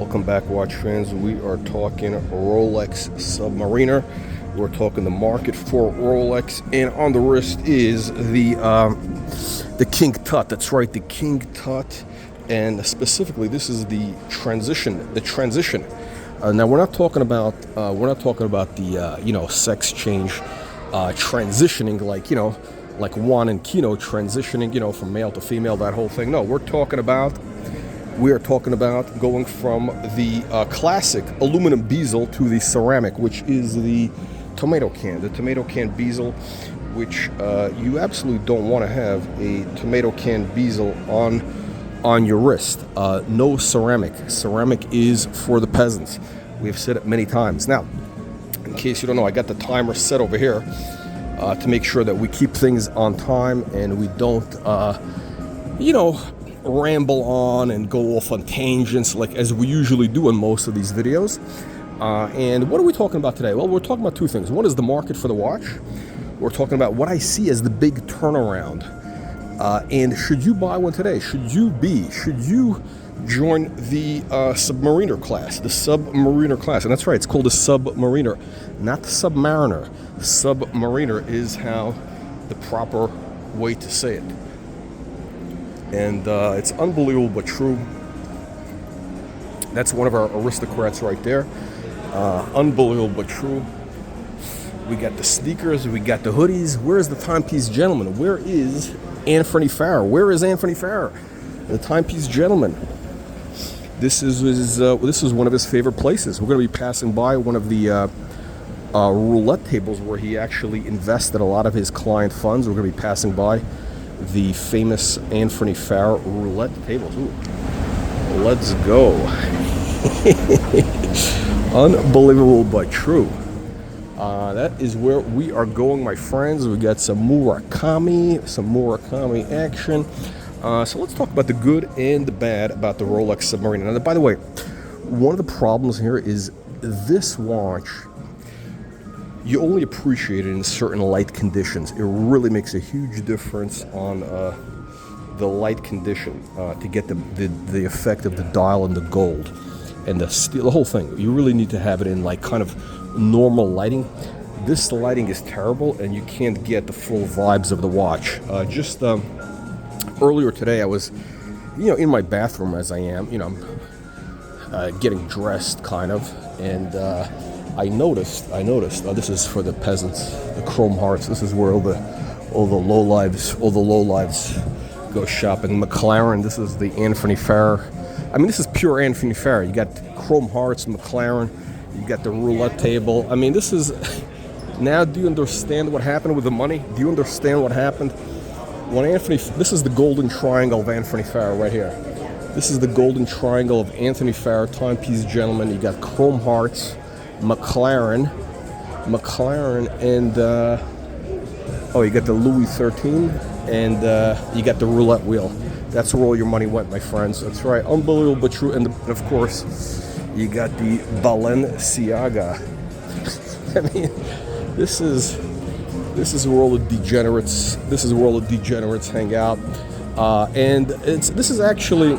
Welcome back, watch fans. We are talking Rolex Submariner. We're talking the market for Rolex, and on the wrist is the King Tut. That's right, the King Tut, and specifically, this is the transition. Now we're not talking about the sex change, transitioning like Juan and Kino transitioning from male to female, that whole thing. No, we are talking about going from the classic aluminum bezel to the ceramic, which is the tomato can bezel, which you absolutely don't want to have a tomato can bezel on your wrist. No ceramic. Ceramic is for the peasants. We've said it many times. Now, in case you don't know, I got the timer set over here to make sure that we keep things on time and we don't, ramble on and go off on tangents like as we usually do in most of these videos. And what are we talking about today? Well, we're talking about two things. One is the market for the watch. We're talking about what I see as the big turnaround. And should you buy one today? Should you join the Submariner class, the Submariner class? And that's right, it's called the Submariner, not the Submariner. Submariner is how the proper way to say it. And it's unbelievable but true. That's one of our aristocrats right there. Unbelievable but true. We got the sneakers, we got the hoodies. Where is the timepiece gentleman? Where is Anthony Farrer? Where is Anthony Farrer, the timepiece gentleman? This is one of his favorite places. We're going to be passing by one of the roulette tables where he actually invested a lot of his client funds. We're going to be passing by the famous Anthony Farrer roulette tables. Ooh. Let's go. Unbelievable but true. That is where we are going, my friends. We got some Murakami action. So let's talk about the good and the bad about the Rolex Submariner. Now, by the way, one of the problems here is this watch, you only appreciate it in certain light conditions. It really makes a huge difference on the light condition to get the effect of the dial and the gold and the steel, the whole thing. You really need to have it in like kind of normal lighting. This lighting is terrible, and you can't get the full vibes of the watch. Earlier today, I was, in my bathroom as I am, I'm getting dressed kind of, and I noticed. This is for the peasants, the chrome hearts. This is where all the lowlives go shopping. McLaren. This is the Anthony Farrer. I mean, this is pure Anthony Farrer. You got chrome hearts, McLaren. You got the roulette table. I mean, this is. Now, do you understand what happened with the money? Do you understand what happened when this is the golden triangle of Anthony Farrer right here. This is the golden triangle of Anthony Farrer, timepiece gentleman. You got chrome hearts, McLaren, and you got the Louis 13, and you got the roulette wheel. That's where all your money went, my friends. That's right, unbelievable but true. And of course, you got the Balenciaga. I mean, this is where all the degenerates. This is where all the degenerates hang out, and this is actually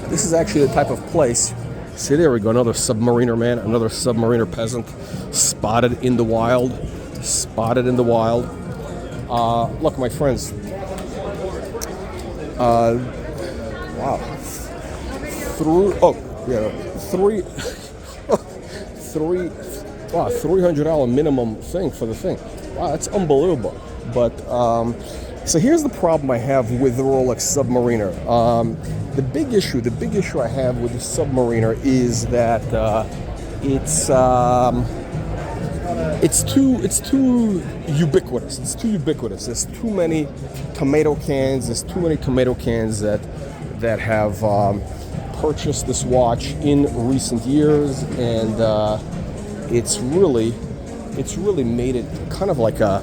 the type of place. See, there we go, another Submariner man, another Submariner peasant, spotted in the wild. Look, my friends. Wow. $300 minimum thing for the thing. Wow, that's unbelievable. But so here's the problem I have with the Rolex Submariner. The big issue I have with the Submariner is that it's too ubiquitous. It's too ubiquitous. There's too many tomato cans. There's too many tomato cans that have purchased this watch in recent years, and it's really made it kind of like a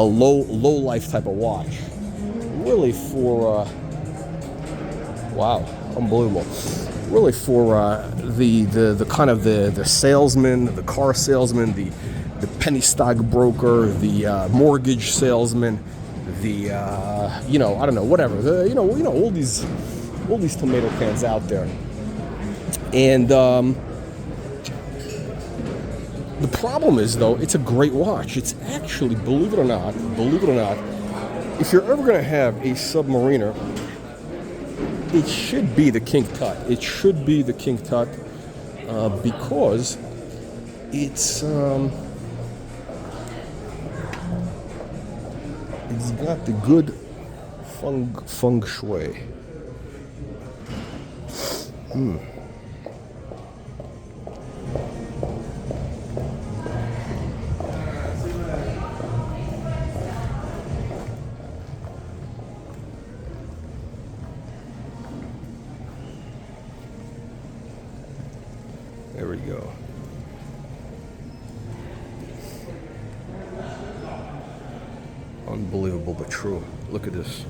low life type of watch. Really for wow, unbelievable. Really for the kind of the salesman, the car salesman, the penny stock broker, the mortgage salesman, the I don't know, whatever. All these tomato cans out there. And the problem is, though, it's a great watch. It's actually, believe it or not, if you're ever going to have a Submariner, it should be the King Tut. It should be the King Tut because it's got the good feng shui. There we go. Unbelievable but true. Look at this.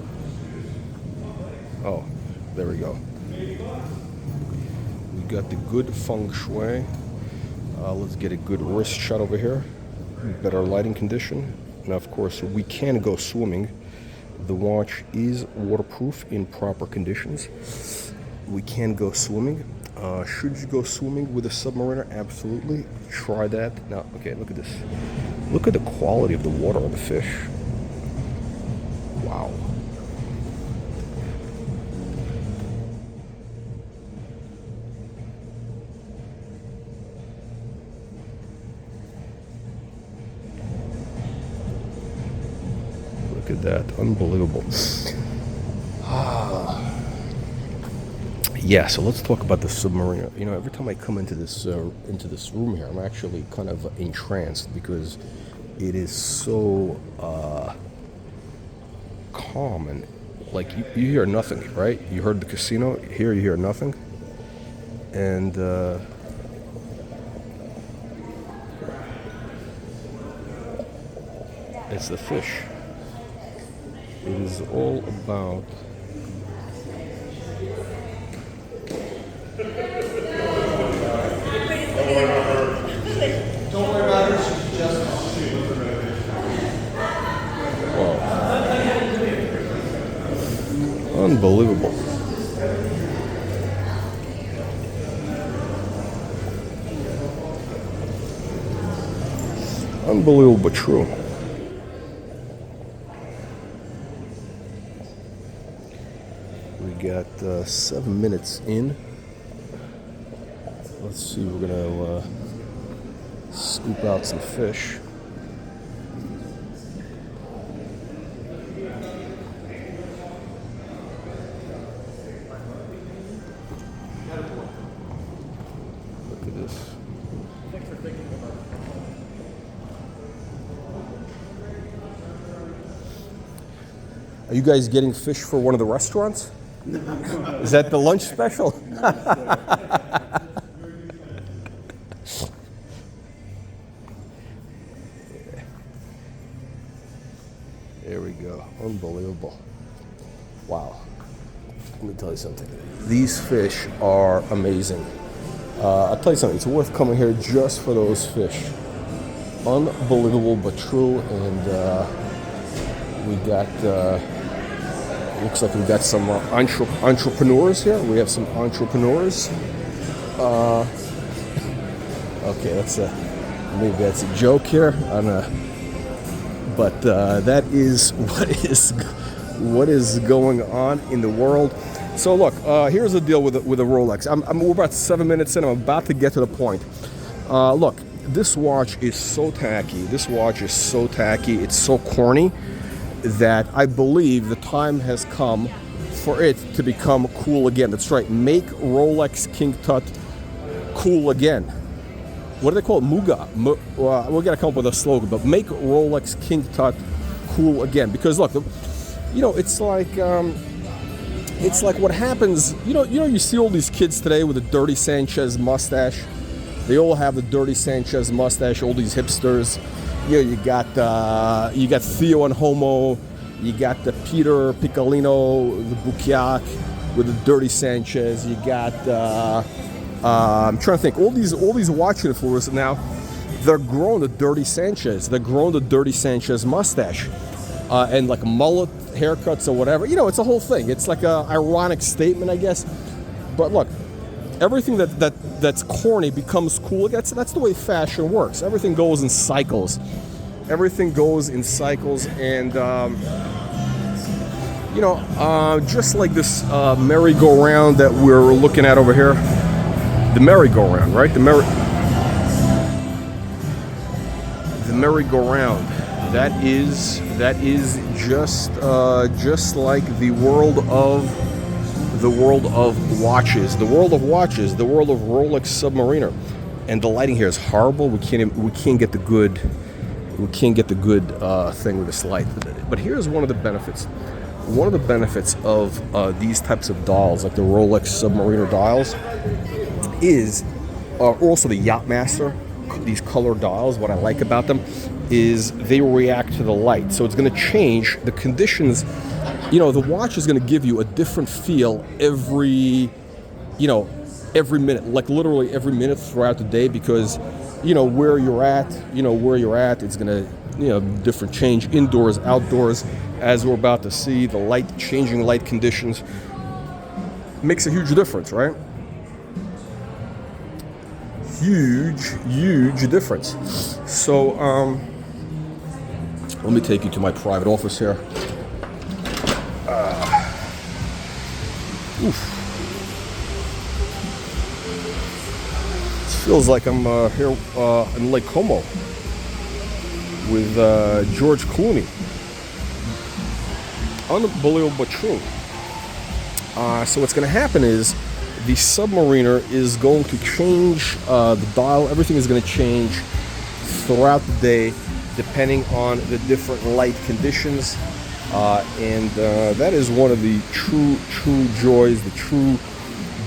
Oh, there we go. We got the good feng shui. Let's get a good wrist shot over here. Better lighting condition. Now, of course, we can go swimming. The watch is waterproof in proper conditions. We can go swimming. Should you go swimming with a Submariner? Absolutely. Try that. Now, okay, look at this. Look at the quality of the water on the fish. Wow. Look at that. Unbelievable. Yeah, so let's talk about the Submariner. You know, every time I come into this room here, I'm actually kind of entranced because it is so calm and like you hear nothing, right? You heard the casino. Here you hear nothing, and it's the fish. It is all about. Don't worry about her, she's just Unbelievable. Unbelievable but true. We got 7 minutes in. Let's see, we're gonna scoop out some fish. Look at this. Thanks for thinking about it. Are you guys getting fish for one of the restaurants? Is that the lunch special? There we go. Unbelievable. Wow. Let me tell you something. These fish are amazing. I'll tell you something. It's worth coming here just for those fish. Unbelievable but true. And we got, looks like we got some entrepreneurs here. We have some entrepreneurs. Okay, maybe that's a joke here. I don't know. But that is what is going on in the world. So look, here's the deal with a Rolex. We're about 7 minutes in. I'm about to get to the point. Look, this watch is so tacky. It's so corny that I believe the time has come for it to become cool again. That's right. Make Rolex King Tut cool again. What do they call it? Muga. We got to come up with a slogan, but make Rolex King Tut cool again. Because look, it's like what happens. You see all these kids today with a dirty Sanchez mustache. They all have the dirty Sanchez mustache. All these hipsters. You got Theo and Homo. You got the Peter Piccolino, the Bukiak with the dirty Sanchez. You got. I'm trying to think. All these watch influencers now, they're growing the dirty Sanchez. They're growing the dirty Sanchez mustache, and like mullet haircuts or whatever. It's a whole thing. It's like a ironic statement, I guess. But look, everything that's corny becomes cool. That's the way fashion works. Everything goes in cycles. Everything goes in cycles, and just like this merry-go-round that we're looking at over here, the merry-go-round, right? The merry-go-round. That is just like the world of watches, the world of Rolex Submariner, and the lighting here is horrible. We can't get the good thing with this light. But here's one of the benefits. One of the benefits of these types of dials, like the Rolex Submariner dials, is also the Yachtmaster. These color dials. What I like about them is they react to the light, so it's going to change the conditions. The watch is going to give you a different feel every minute, like literally every minute throughout the day, because where you're at, it's going to different change indoors, outdoors, as we're about to see. The changing light conditions makes a huge difference, right? Huge difference. So let me take you to my private office here. It feels like I'm here in Lake Como with George Clooney. Unbelievable but true. So what's going to happen is the Submariner is going to change the dial. Everything is going to change throughout the day depending on the different light conditions. And that is one of the true joys, the true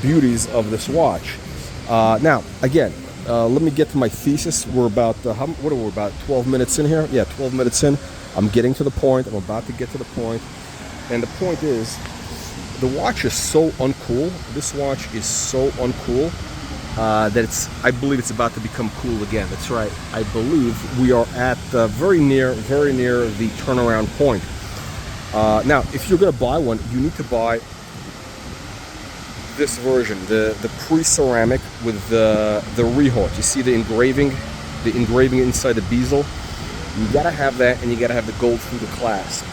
beauties of this watch. Now, again, let me get to my thesis. We're about, what are we, about 12 minutes in here? Yeah, 12 minutes in. I'm getting to the point. I'm about to get to the point. And the point is, the watch is so uncool. This watch is so uncool that I believe it's about to become cool again. That's right. I believe we are at very near the turnaround point. Now, if you're going to buy one, you need to buy this version, the pre-ceramic with the rehaut. You see the engraving inside the bezel. You got to have that, and you got to have the gold through the clasp.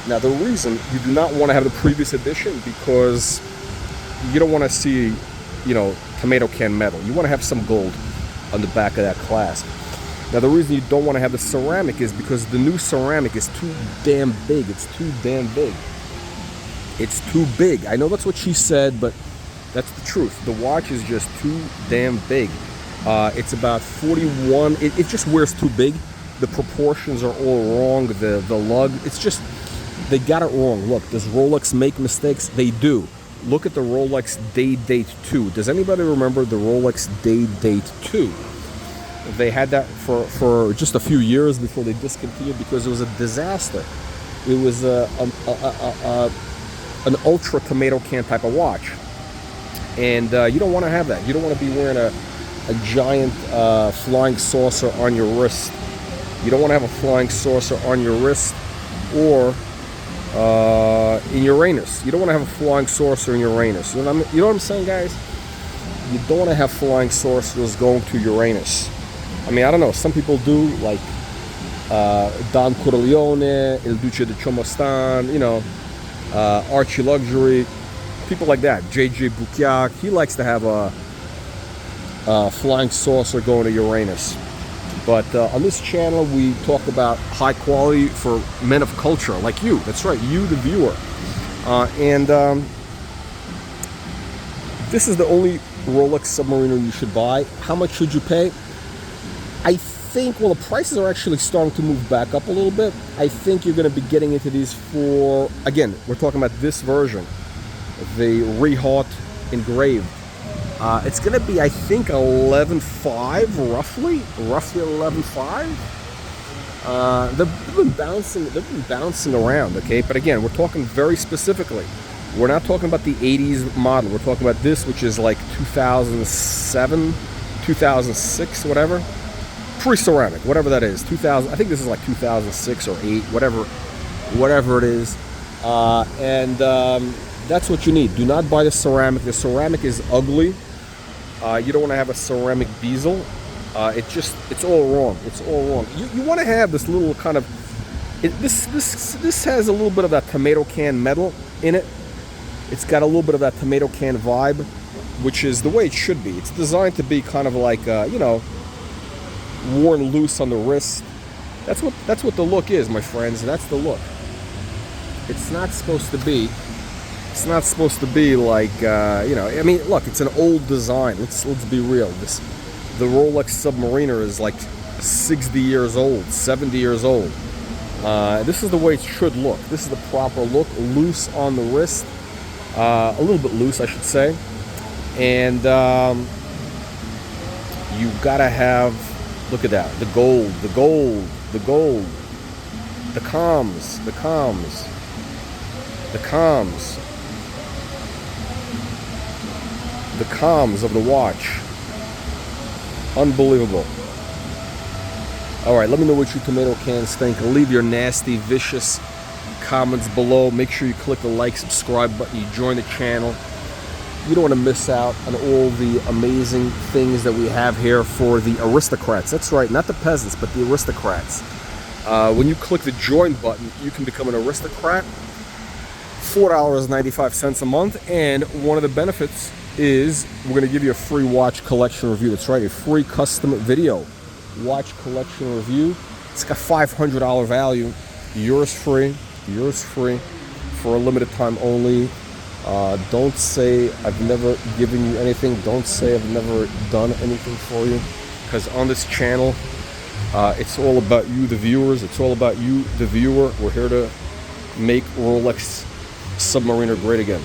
Now, the reason you do not want to have the previous edition, because you don't want to see, tomato can metal. You want to have some gold on the back of that clasp. Now, the reason you don't want to have the ceramic is because the new ceramic is too damn big. It's too damn big. It's too big. I know that's what she said, but that's the truth. The watch is just too damn big. It's about 41. It just wears too big. The proportions are all wrong. The lug, it's just, they got it wrong. Look, does Rolex make mistakes? They do. Look at the Rolex Day Date 2. Does anybody remember the Rolex Day Date 2? They had that for just a few years before they discontinued because it was a disaster. It was an ultra tomato can type of watch. And you don't want to have that. You don't want to be wearing a giant flying saucer on your wrist. You don't want to have a flying saucer on your wrist or in Uranus. You don't want to have a flying saucer in Uranus. You know what I'm saying, guys? You don't want to have flying saucers going to Uranus. I mean, I don't know. Some people do, like Don Corleone, Il Duce di Chomostan, Archie Luxury, people like that. JJ Bukiak, he likes to have a flying saucer going to Uranus. But on this channel, we talk about high quality for men of culture, like you. That's right, you, the viewer. This is the only Rolex Submariner you should buy. How much should you pay? I think, well, the prices are actually starting to move back up a little bit. I think you're going to be getting into these for, again, we're talking about this version, the Rehaut engraved. It's going to be, I think, 11.5, roughly 11.5. They've been bouncing around, okay? But again, we're talking very specifically. We're not talking about the 80s model. We're talking about this, which is like 2007, 2006, whatever. Pre-ceramic, whatever that is. 2000. I think this is like 2006 or 8, whatever it is. That's what you need. Do not buy the ceramic. The ceramic is ugly. You don't want to have a ceramic bezel. It's all wrong. It's all wrong. You want to have this little kind of, this has a little bit of that tomato can metal in it. It's got a little bit of that tomato can vibe, which is the way it should be. It's designed to be kind of like, you know, worn loose on the wrist. That's what the look is, my friends. That's the look. It's not supposed to be. It's not supposed to be like, you know. I mean, look, it's an old design. Let's be real. The Rolex Submariner is like 60 years old, 70 years old. This is the way it should look. This is the proper look. Loose on the wrist, a little bit loose, I should say. And you gotta have. Look at that. The gold. The gold. The gold. The comms. The comms. The comms. The comms of the watch. Unbelievable. Alright, let me know what you tomato cans think. Leave your nasty, vicious comments below. Make sure you click the like, subscribe button. You join the channel. You don't want to miss out on all the amazing things that we have here for the aristocrats. That's right, not the peasants, but the aristocrats. When you click the join button, you can become an aristocrat. $4.95 a month, and one of the benefits is we're going to give you a free watch collection review. That's right, a free custom video watch collection review. It's got $500 value. Yours free for a limited time only. Don't say I've never given you anything. Don't say I've never done anything for you, because on this channel, it's all about you, the viewers. It's all about you, the viewer. We're here to make Rolex Submariner great again.